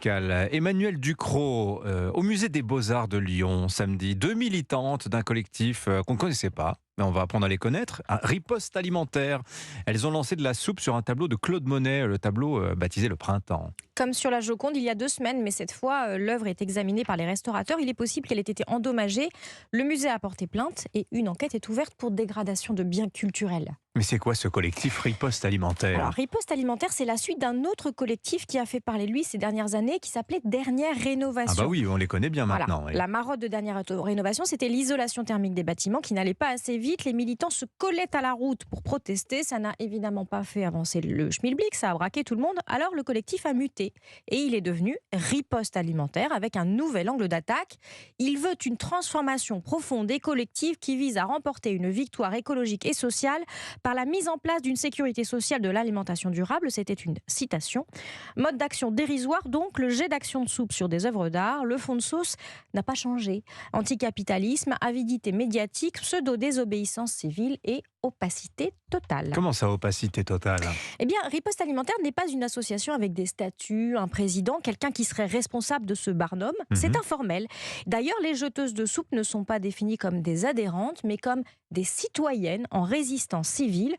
Emmanuel Ducrot, au musée des Beaux-Arts de Lyon, samedi. Deux militantes d'un collectif qu'on ne connaissait pas, mais on va apprendre à les connaître. Un Riposte Alimentaire. Elles ont lancé de la soupe sur un tableau de Claude Monet, le tableau baptisé Le Printemps. Comme sur la Joconde il y a 2 semaines, mais cette fois, l'œuvre est examinée par les restaurateurs. Il est possible qu'elle ait été endommagée. Le musée a porté plainte et une enquête est ouverte pour dégradation de biens culturels. Mais c'est quoi ce collectif Riposte Alimentaire? Alors, Riposte Alimentaire, c'est la suite d'un autre collectif qui a fait parler de lui ces dernières années, qui s'appelait Dernière Ah Rénovation. bah oui, on les connaît bien Voilà. maintenant. Oui. La marotte de Dernière Rénovation, c'était l'isolation thermique des bâtiments qui n'allait pas assez vite. Les militants se collaient à la route pour protester. Ça n'a évidemment pas fait avancer le schmilblick, ça a braqué tout le monde. Alors le collectif a muté et il est devenu Riposte Alimentaire avec un nouvel angle d'attaque. Il veut une transformation profonde et collective qui vise à remporter une victoire écologique et sociale par la mise en place d'une sécurité sociale de l'alimentation durable. C'était une citation. Mode d'action dérisoire donc, le jet d'action de soupe sur des œuvres d'art. Le fond de sauce n'a pas changé. Anticapitalisme, avidité médiatique, pseudo-désobéissance civile et opacité totale. Comment ça, opacité totale? Eh bien, Riposte Alimentaire n'est pas une association avec des statuts, un président, quelqu'un qui serait responsable de ce barnum. C'est informel. D'ailleurs, les jeteuses de soupe ne sont pas définies comme des adhérentes, mais comme des citoyennes en résistance civile.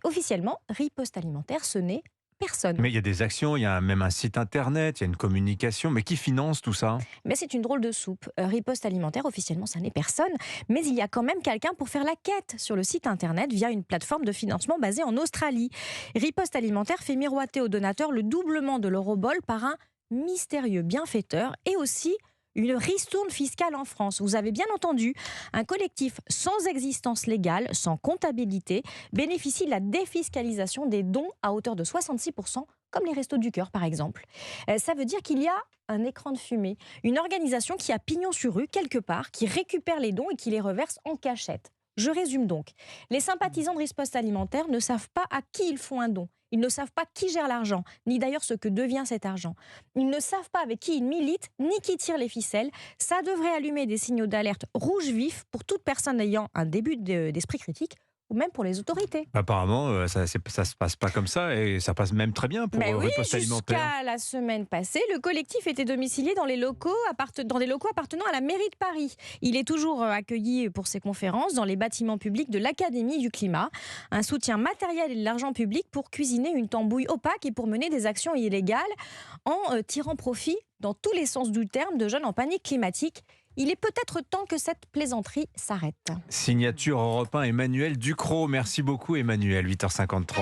Officiellement, Riposte Alimentaire, ce n'est personne. Mais il y a des actions, il y a même un site internet, il y a une communication. Mais qui finance tout ça? Mais c'est une drôle de soupe. Riposte Alimentaire, officiellement, ça n'est personne. Mais il y a quand même quelqu'un pour faire la quête sur le site internet via une plateforme de financement basée en Australie. Riposte Alimentaire fait miroiter aux donateurs le doublement de l'eurobol par un mystérieux bienfaiteur et aussi une ristourne fiscale en France. Vous avez bien entendu, un collectif sans existence légale, sans comptabilité, bénéficie de la défiscalisation des dons à hauteur de 66%, comme les Restos du Cœur par exemple. Ça veut dire qu'il y a un écran de fumée, une organisation qui a pignon sur rue quelque part, qui récupère les dons et qui les reverse en cachette. Je résume donc. Les sympathisants de Riposte Alimentaire ne savent pas à qui ils font un don. Ils ne savent pas qui gère l'argent, ni d'ailleurs ce que devient cet argent. Ils ne savent pas avec qui ils militent, ni qui tire les ficelles. Ça devrait allumer des signaux d'alerte rouge vif pour toute personne ayant un début d'esprit critique, ou même pour les autorités. Apparemment, ça se passe pas comme ça et ça passe même très bien pour Mais oui, Riposte Alimentaire. jusqu'à la semaine passée, le collectif était domicilié dans des locaux appartenant à la mairie de Paris. Il est toujours accueilli pour ses conférences dans les bâtiments publics de l'Académie du Climat. Un soutien matériel et de l'argent public pour cuisiner une tambouille opaque et pour mener des actions illégales en tirant profit, dans tous les sens du terme, de jeunes en panique climatique. Il est peut-être temps que cette plaisanterie s'arrête. Signature Europe 1, Emmanuel Ducrot. Merci beaucoup Emmanuel, 8h53.